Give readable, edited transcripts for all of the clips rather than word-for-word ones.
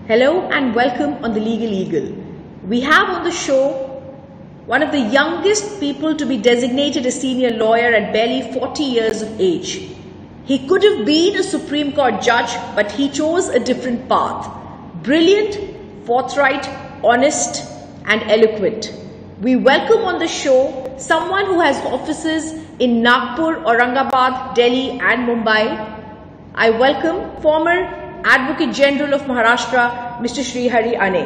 Hello and welcome on The Legal Eagle. We have on the show one of the youngest people to be designated a senior lawyer at barely 40 years of age. He could have been a Supreme Court judge, but he chose a different path. Brilliant, forthright, honest and eloquent. We welcome on the show someone who has offices in Nagpur, Aurangabad, Delhi and Mumbai. I welcome former Advocate General of Maharashtra, Mr. Shreehari Aney.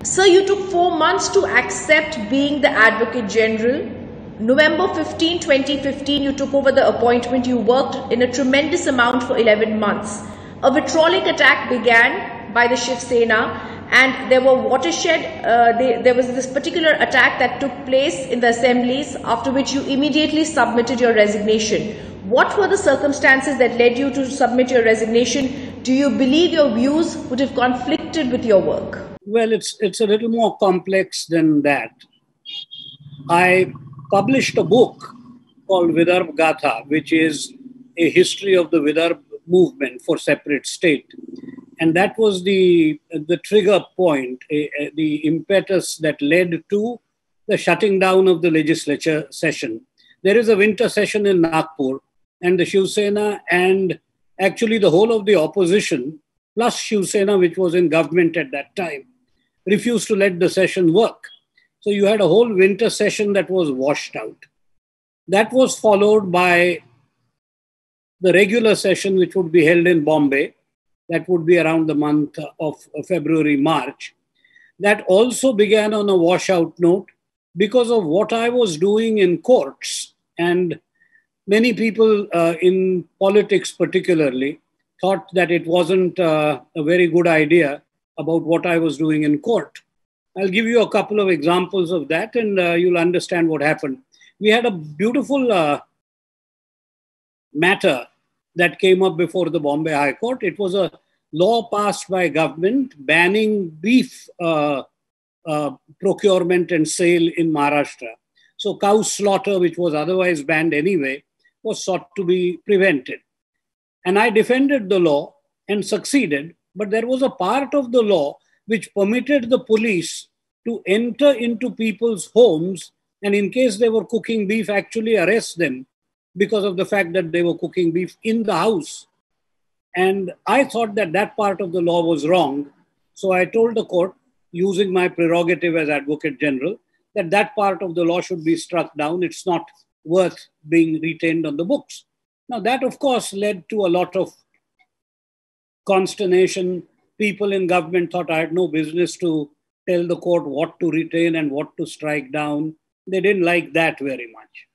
Sir, you took 4 months to accept being the Advocate General. November 15, 2015, you took over the appointment. You worked in a tremendous amount for 11 months. A vitriolic attack began by the Shiv Sena, and there were watershed. There was this particular attack that took place in the assemblies, after which you immediately submitted your resignation. What were the circumstances that led you to submit your resignation? Do you believe your views would have conflicted with your work? Well, it's a little more complex than that. I published a book called Vidarbha Gatha, which is a history of the Vidarbha movement for separate state. And that was the trigger point, the impetus that led to the shutting down of the legislature session. There is a winter session in Nagpur, and the Shiv Sena and actually the whole of the opposition, plus Shiv Sena, which was in government at that time, refused to let the session work. So you had a whole winter session that was washed out. That was followed by the regular session, which would be held in Bombay. That would be around the month of February, March. That also began on a washout note because of what I was doing in courts. And many people in politics particularly thought that it wasn't a very good idea about what I was doing in court. I'll give you a couple of examples of that and you'll understand what happened. We had a beautiful matter that came up before the Bombay High Court. It was a law passed by government banning beef procurement and sale in Maharashtra. So cow slaughter, which was otherwise banned anyway, was sought to be prevented. And I defended the law and succeeded, but there was a part of the law which permitted the police to enter into people's homes and in case they were cooking beef, actually arrest them because of the fact that they were cooking beef in the house. And I thought that that part of the law was wrong. So I told the court, using my prerogative as Advocate General, that that part of the law should be struck down. It's not worth being retained on the books. Now that, of course, led to a lot of consternation. People in government thought I had no business to tell the court what to retain and what to strike down. They didn't like that very much.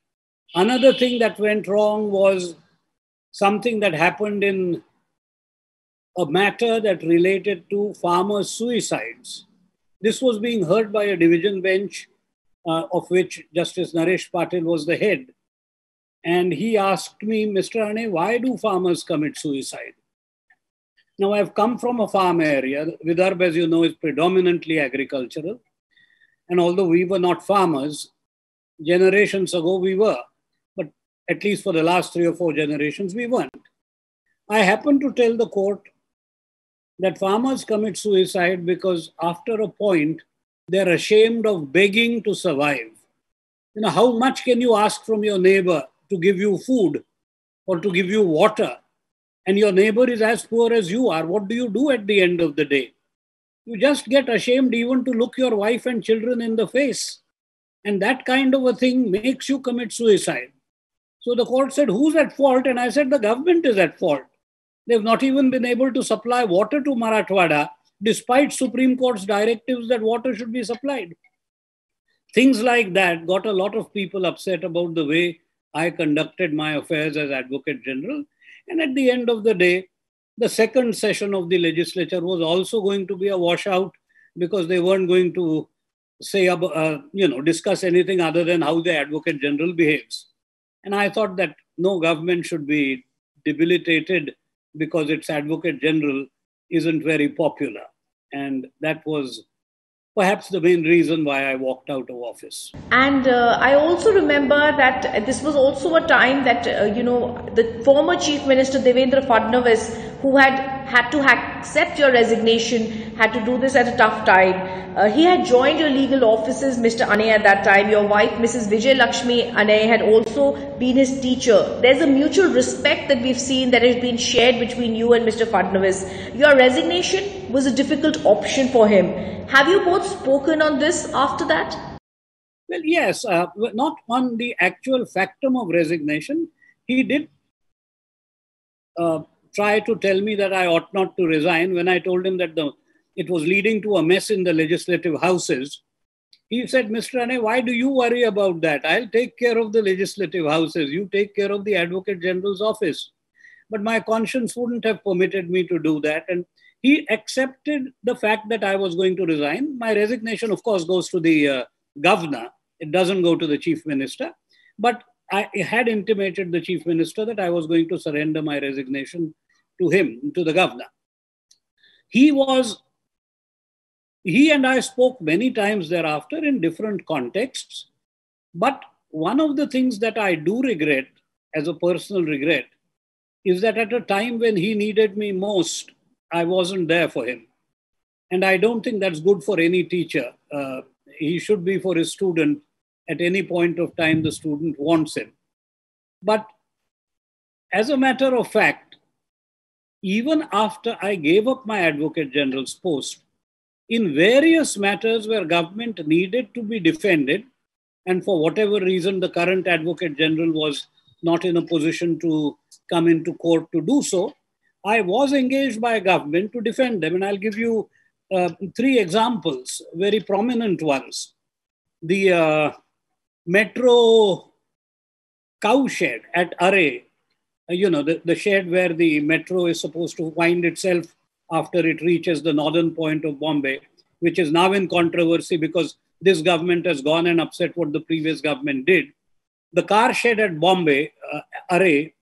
Another thing that went wrong was something that happened in a matter that related to farmers' suicides. This was being heard by a division bench of which Justice Naresh Patil was the head. And he asked me, Mr. Aney, why do farmers commit suicide? Now, I've come from a farm area. Vidarbha, as you know, is predominantly agricultural. And although we were not farmers, generations ago we were. But at least for the last 3 or 4 generations, we weren't. I happened to tell the court that farmers commit suicide because after a point, they're ashamed of begging to survive. You know, how much can you ask from your neighbor to give you food or to give you water? And your neighbor is as poor as you are. What do you do at the end of the day? You just get ashamed even to look your wife and children in the face. And that kind of a thing makes you commit suicide. So the court said, who's at fault? And I said, the government is at fault. They've not even been able to supply water to Marathwada, despite Supreme Court's directives that water should be supplied. Things like that got a lot of people upset about the way I conducted my affairs as Advocate General. And at the end of the day, the second session of the legislature was also going to be a washout because they weren't going to say, discuss anything other than how the Advocate General behaves. And I thought that no government should be debilitated because its Advocate General isn't very popular. And that was perhaps the main reason why I walked out of office. And I also remember that this was also a time that, the former Chief Minister Devendra Fadnavis, who had to accept your resignation, had to do this at a tough time. He had joined your legal offices, Mr. Aney, at that time. Your wife, Mrs. Vijay Lakshmi Aney, had also been his teacher. There's a mutual respect that we've seen that has been shared between you and Mr. Fadnavis. Your resignation was a difficult option for him. Have you both spoken on this after that? Well, yes, not on the actual factum of resignation. He did try to tell me that I ought not to resign. When I told him that it was leading to a mess in the legislative houses, he said, Mr. Aney, why do you worry about that? I'll take care of the legislative houses. You take care of the Advocate General's office. But my conscience wouldn't have permitted me to do that. And he accepted the fact that I was going to resign. My resignation, of course, goes to the governor. It doesn't go to the chief minister. But I had intimated the chief minister that I was going to surrender my resignation to him, to the governor. He and I spoke many times thereafter in different contexts. But one of the things that I do regret, as a personal regret, is that at a time when he needed me most, I wasn't there for him. And I don't think that's good for any teacher. He should be for his student at any point of time the student wants him. But as a matter of fact, even after I gave up my Advocate General's post, in various matters where government needed to be defended, and for whatever reason the current Advocate General was not in a position to come into court to do so, I was engaged by government to defend them. And I'll give you 3 examples, very prominent ones. The metro cow shed at Array, the shed where the metro is supposed to find itself after it reaches the northern point of Bombay, which is now in controversy because this government has gone and upset what the previous government did. The car shed at Bombay, Array,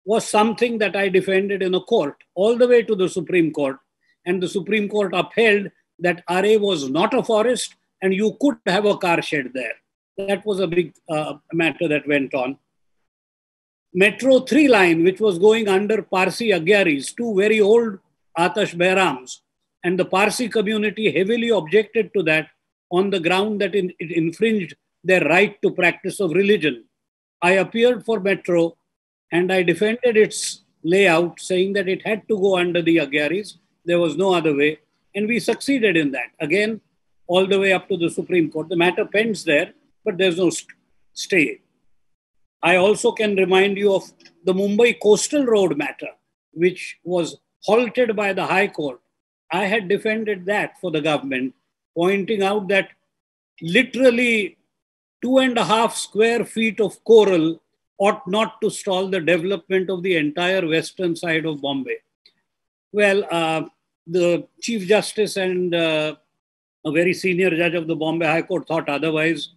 was something that I defended in a court all the way to the Supreme Court. And the Supreme Court upheld that Array was not a forest and you could have a car shed there. That was a big matter that went on. Metro 3 line, which was going under Parsi Agyaris, 2 very old Atash Behrams, and the Parsi community heavily objected to that on the ground that it infringed their right to practice of religion. I appeared for Metro and I defended its layout, saying that it had to go under the Agyaris. There was no other way. And we succeeded in that. Again, all the way up to the Supreme Court. The matter pends there, but there's no stay. I also can remind you of the Mumbai Coastal Road matter, which was halted by the High Court. I had defended that for the government, pointing out that literally 2.5 square feet of coral ought not to stall the development of the entire western side of Bombay. Well, the Chief Justice and a very senior judge of the Bombay High Court thought otherwise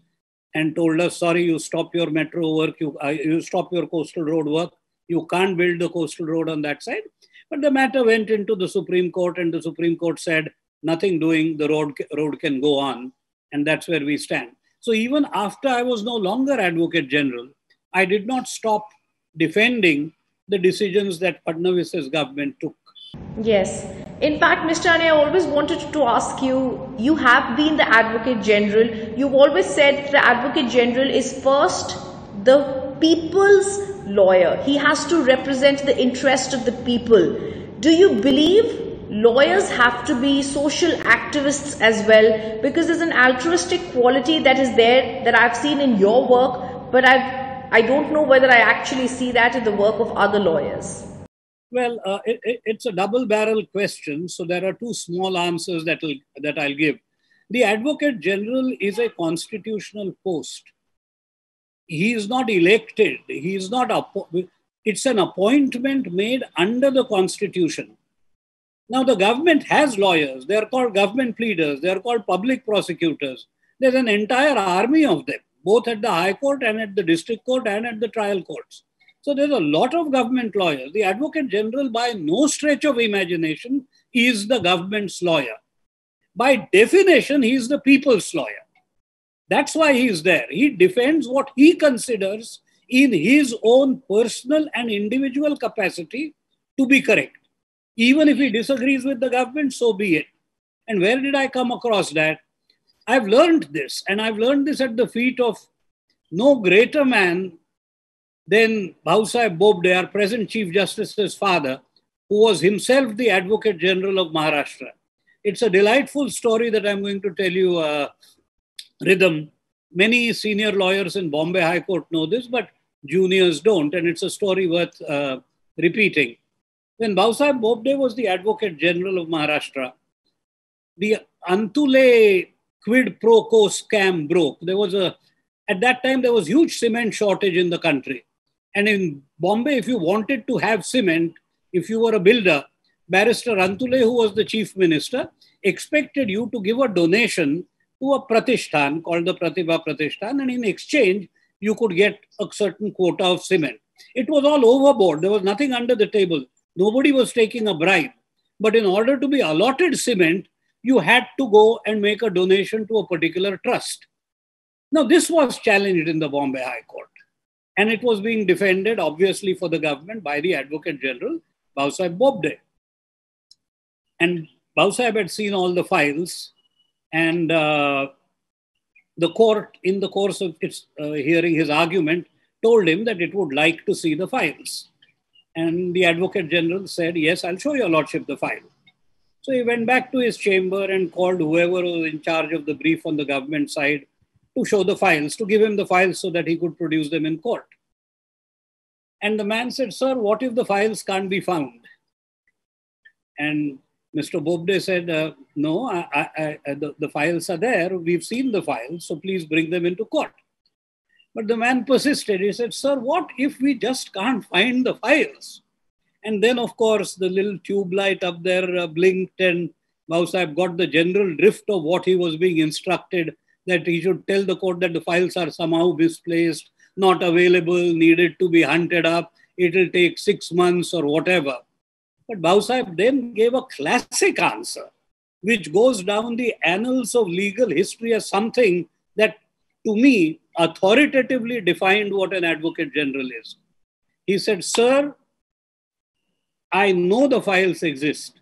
and told us, sorry, you stop your metro work, you stop your coastal road work, you can't build the coastal road on that side. But the matter went into the Supreme Court and the Supreme Court said, nothing doing, the road can go on. And that's where we stand. So even after I was no longer Advocate General, I did not stop defending the decisions that Fadnavis's government took. Yes. In fact, Mr. Aney, I always wanted to ask you, you have been the Advocate General. You've always said the Advocate General is first the people's lawyer. He has to represent the interest of the people. Do you believe lawyers have to be social activists as well? Because there's an altruistic quality that is there that I've seen in your work, but I don't know whether I actually see that in the work of other lawyers. Well, it's a double-barrel question, so there are 2 small answers that I'll give. The Advocate General is a constitutional post. He is not elected. He is not. It's an appointment made under the Constitution. Now, the government has lawyers. They are called government pleaders. They are called public prosecutors. There's an entire army of them, both at the High Court and at the District Court and at the trial courts. So there's a lot of government lawyers. The Advocate General, by no stretch of imagination, is the government's lawyer. By definition, he is the people's lawyer. That's why he is there. He defends what he considers in his own personal and individual capacity to be correct. Even if he disagrees with the government, so be it. And where did I come across that? I've learned this, and I've learned this at the feet of no greater man than Bhausaheb Bobde, our present Chief Justice's father, who was himself the Advocate General of Maharashtra. It's a delightful story that I'm going to tell you, Rhythm. Many senior lawyers in Bombay High Court know this, but juniors don't, and it's a story worth repeating. When Bhausaheb Bobde was the Advocate General of Maharashtra, the Antule quid pro quo scam broke. At that time, there was huge cement shortage in the country. And in Bombay, if you wanted to have cement, if you were a builder, Barrister Antule, who was the chief minister, expected you to give a donation to a pratishthan called the Pratibha Pratishthan, and in exchange, you could get a certain quota of cement. It was all overboard. There was nothing under the table. Nobody was taking a bribe. But in order to be allotted cement, you had to go and make a donation to a particular trust. Now, this was challenged in the Bombay High Court. And it was being defended, obviously, for the government by the Advocate General, Bhausaheb Bobde. And Bhausaheb had seen all the files, and the court, in the course of its hearing his argument, told him that it would like to see the files. And the Advocate General said, yes, I'll show your lordship the file. So he went back to his chamber and called whoever was in charge of the brief on the government side to show the files, to give him the files so that he could produce them in court. And the man said, sir, what if the files can't be found? And Mr. Bobde said, no, the files are there. We've seen the files, so please bring them into court. But the man persisted. He said, sir, what if we just can't find the files? And then, of course, the little tube light up there blinked, and Bhausaheb got the general drift of what he was being instructed, that he should tell the court that the files are somehow misplaced, not available, needed to be hunted up, it will take 6 months or whatever. But Bhausaheb then gave a classic answer, which goes down the annals of legal history as something that, to me, authoritatively defined what an Advocate General is. He said, sir, I know the files exist.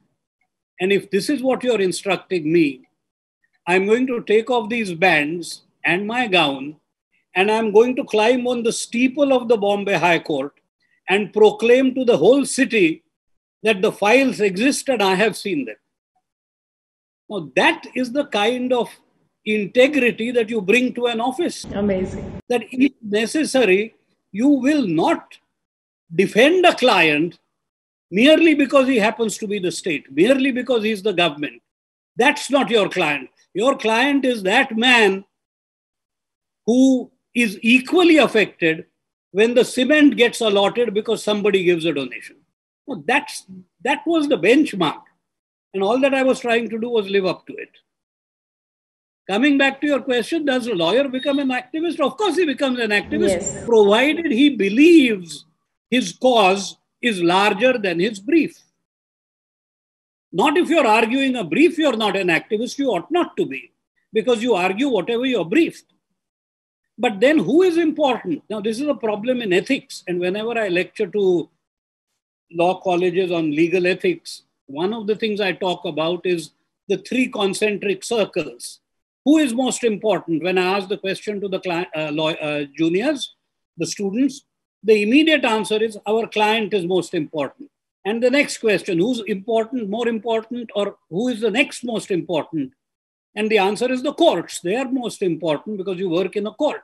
And if this is what you're instructing me, I'm going to take off these bands and my gown, and I'm going to climb on the steeple of the Bombay High Court and proclaim to the whole city that the files exist and I have seen them. Now, that is the kind of integrity that you bring to an office. Amazing. That if necessary, you will not defend a client merely because he happens to be the state, merely because he's the government. That's not your client. Your client is that man who is equally affected when the cement gets allotted because somebody gives a donation. Well, that was the benchmark. And all that I was trying to do was live up to it. Coming back to your question, does a lawyer become an activist? Of course he becomes an activist, yes, provided he believes his cause is larger than his brief. Not if you're arguing a brief, you're not an activist, you ought not to be, because you argue whatever you're briefed. But then who is important? Now, this is a problem in ethics. And whenever I lecture to law colleges on legal ethics, one of the things I talk about is the 3 concentric circles. Who is most important? When I ask the question to the juniors, the students, the immediate answer is our client is most important. And the next question, who's important, more important, or who is the next most important? And the answer is the courts. They are most important because you work in a court.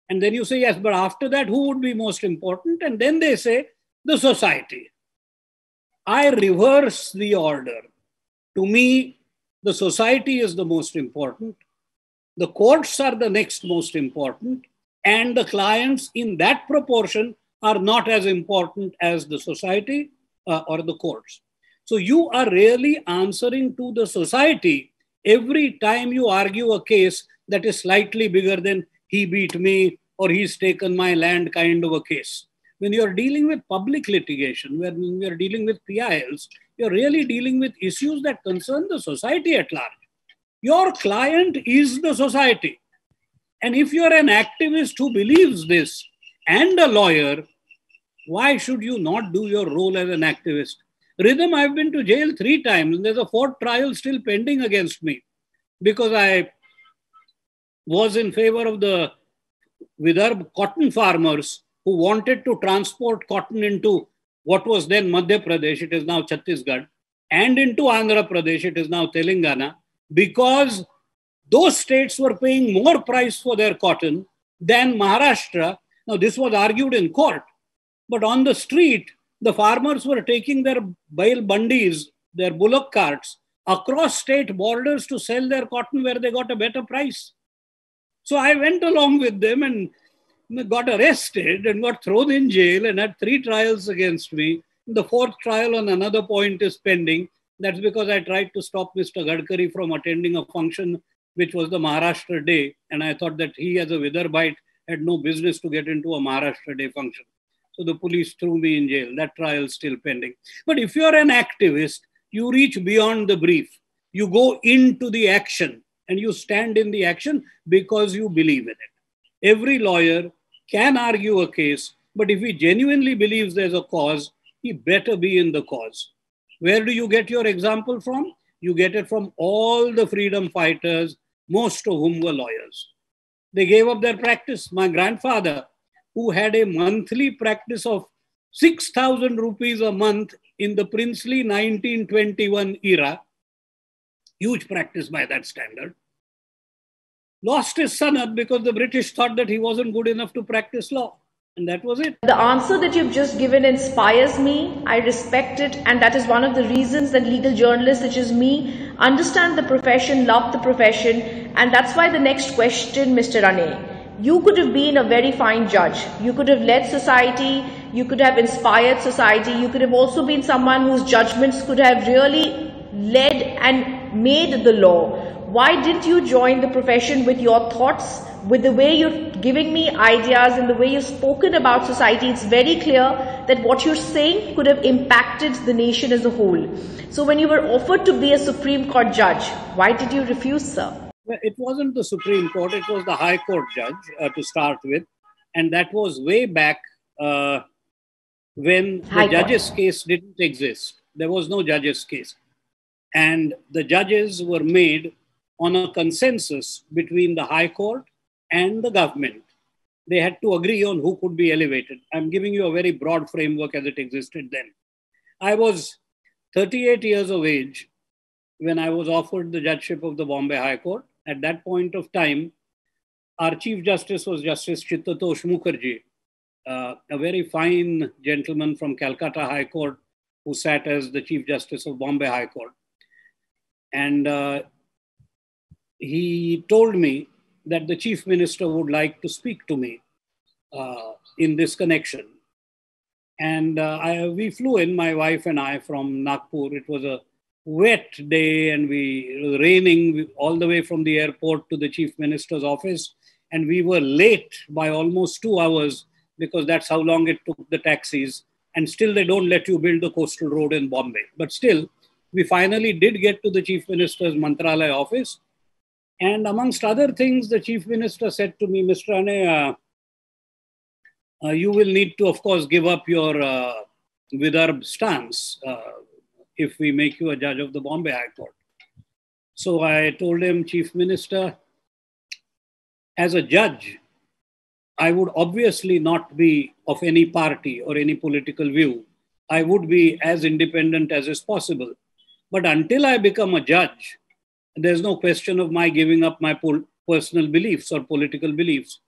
And then you say, yes, but after that, who would be most important? And then they say, the society. I reverse the order. To me, the society is the most important. The courts are the next most important. And the clients in that proportion are not as important as the society or the courts. So you are really answering to the society every time you argue a case that is slightly bigger than he beat me or he's taken my land kind of a case. When you're dealing with public litigation, when you're dealing with PILs, you're really dealing with issues that concern the society at large. Your client is the society. And if you're an activist who believes this and a lawyer, why should you not do your role as an activist? Rhythm, I've been to jail 3 times. And there's a fourth trial still pending against me because I was in favor of the Vidarbha cotton farmers who wanted to transport cotton into what was then Madhya Pradesh, it is now Chhattisgarh, and into Andhra Pradesh, it is now Telangana, because those states were paying more price for their cotton than Maharashtra. Now, this was argued in court, but on the street, the farmers were taking their bail bundis, their bullock carts, across state borders to sell their cotton where they got a better price. So I went along with them and got arrested and got thrown in jail and had 3 trials against me. The 4th trial on another point is pending. That's because I tried to stop Mr. Gadkari from attending a function which was the Maharashtra Day. And I thought that he, as a Vidarbhite, had no business to get into a Maharashtra Day function. So the police threw me in jail. That trial is still pending. But if you're an activist, you reach beyond the brief. You go into the action and you stand in the action because you believe in it. Every lawyer can argue a case, but if he genuinely believes there's a cause, he better be in the cause. Where do you get your example from? You get it from all the freedom fighters, most of whom were lawyers. They gave up their practice. My grandfather, who had a monthly practice of 6,000 rupees a month in the princely 1921 era, huge practice by that standard, lost his sanat because the British thought that he wasn't good enough to practice law. And that was it. The answer that you've just given inspires me. I respect it. And that is one of the reasons that legal journalists such as me understand the profession, love the profession. And that's why the next question, Mr. Aney, you could have been a very fine judge. You could have led society. You could have inspired society. You could have also been someone whose judgments could have really led and made the law. Why didn't you join the profession with your thoughts, with the way you're giving me ideas and the way you've spoken about society? It's very clear that what you're saying could have impacted the nation as a whole. So when you were offered to be a Supreme Court judge, why did you refuse, sir? Well, it wasn't the Supreme Court, it was the High Court judge to start with. And that was way back when the judge's case didn't exist. There was no judge's case. And the judges were made on a consensus between the High Court and the government. They had to agree on who could be elevated. I'm giving you a very broad framework as it existed then. I was 38 years of age when I was offered the judgeship of the Bombay High Court. At that point of time, our Chief Justice was Justice Chittatosh Mukherjee, a very fine gentleman from Calcutta High Court who sat as the Chief Justice of Bombay High Court. And he told me that the Chief Minister would like to speak to me in this connection. And we flew in, my wife and I, from Nagpur. It was a wet day and it was raining all the way from the airport to the Chief Minister's office. And we were late by almost 2 hours because that's how long it took the taxis. And still they don't let you build the coastal road in Bombay. But still, we finally did get to the Chief Minister's Mantralaya office. And amongst other things, the Chief Minister said to me, Mr. Aney, you will need to, of course, give up your Vidarbha stance if we make you a judge of the Bombay High Court. So I told him, Chief Minister, as a judge, I would obviously not be of any party or any political view. I would be as independent as is possible. But until I become a judge, there's no question of my giving up my personal beliefs or political beliefs.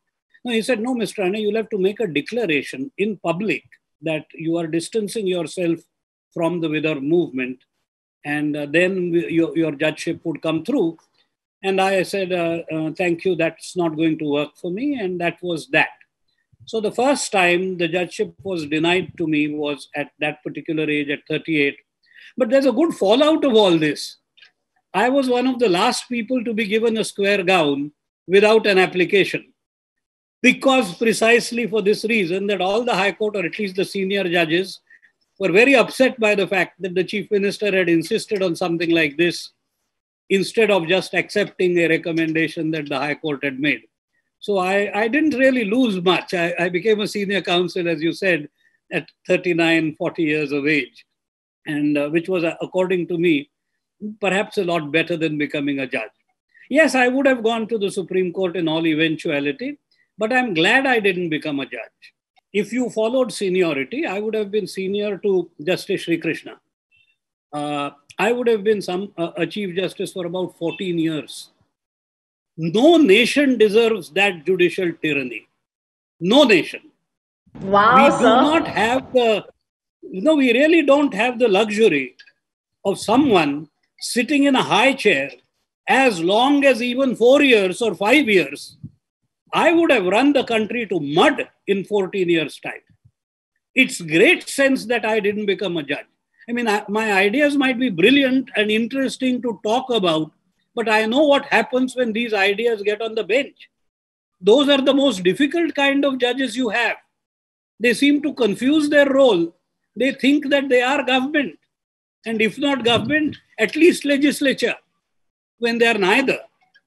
No, he said, no, Mr. Aney, you'll have to make a declaration in public that you are distancing yourself from the Vidarbha movement, and then your judgeship would come through. And I said, thank you, that's not going to work for me. And that was that. So the first time the judgeship was denied to me was at that particular age, at 38. But there's a good fallout of all this. I was one of the last people to be given a square gown without an application. Because precisely for this reason that all the High Court, or at least the senior judges, were very upset by the fact that the Chief Minister had insisted on something like this instead of just accepting a recommendation that the High Court had made. So I didn't really lose much. I became a senior counsel, as you said, at 39, 40 years of age. and which was, according to me, perhaps a lot better than becoming a judge. Yes, I would have gone to the Supreme Court in all eventuality, but I'm glad I didn't become a judge. If you followed seniority, I would have been senior to Justice Sri Krishna. I would have been a Chief Justice for about 14 years. No nation deserves that judicial tyranny. No nation. Wow, we do not have we really don't have the luxury of someone sitting in a high chair as long as even 4 years or 5 years. I would have run the country to mud in 14 years' time. It's great sense that I didn't become a judge. I mean, my ideas might be brilliant and interesting to talk about, but I know what happens when these ideas get on the bench. Those are the most difficult kind of judges you have. They seem to confuse their role. They think that they are government. And if not government, at least legislature, when they are neither.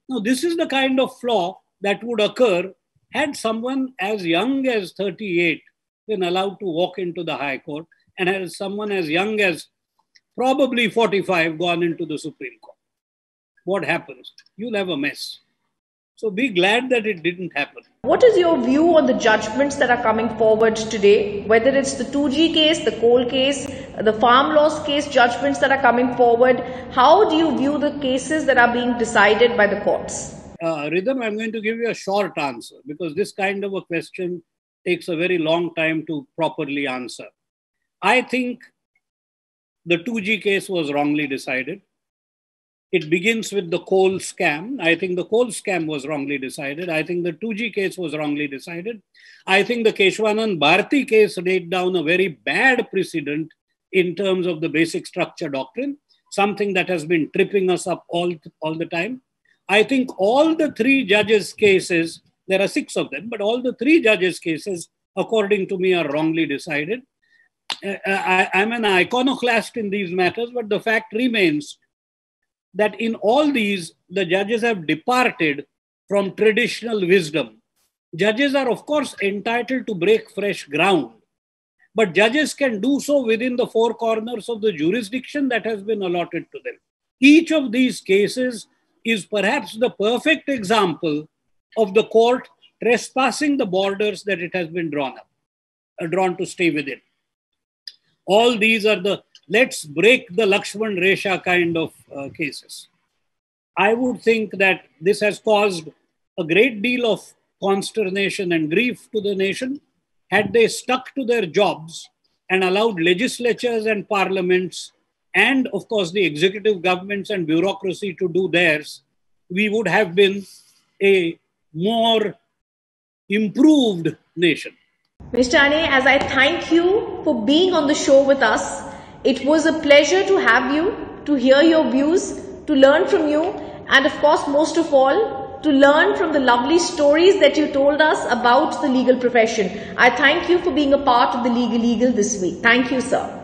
Now, this is the kind of flaw that would occur had someone as young as 38 been allowed to walk into the High Court, and had someone as young as probably 45 gone into the Supreme Court. What happens? You'll have a mess. So be glad that it didn't happen. What is your view on the judgments that are coming forward today? Whether it's the 2G case, the coal case, the farm laws case judgments that are coming forward, how do you view the cases that are being decided by the courts? Rhythm, I'm going to give you a short answer because this kind of a question takes a very long time to properly answer. I think the 2G case was wrongly decided. It begins with the coal scam. I think the coal scam was wrongly decided. I think the 2G case was wrongly decided. I think the Keshwanand Bharti case laid down a very bad precedent in terms of the basic structure doctrine, something that has been tripping us up all the time. I think all the three judges' cases, there are 6 of them, but all the 3 judges' cases, according to me, are wrongly decided. I'm an iconoclast in these matters, but the fact remains that in all these, the judges have departed from traditional wisdom. Judges are, of course, entitled to break fresh ground, but judges can do so within the 4 corners of the jurisdiction that has been allotted to them. Each of these cases is perhaps the perfect example of the court trespassing the borders that it has been drawn to stay within. All these are the let's break the Lakshman Resha kind of cases. I would think that this has caused a great deal of consternation and grief to the nation. Had they stuck to their jobs and allowed legislatures and parliaments and, of course, the executive governments and bureaucracy to do theirs, we would have been a more improved nation. Mr. Aney, as I thank you for being on the show with us, it was a pleasure to have you, to hear your views, to learn from you, and of course, most of all, to learn from the lovely stories that you told us about the legal profession. I thank you for being a part of the Legal Eagle this week. Thank you, sir.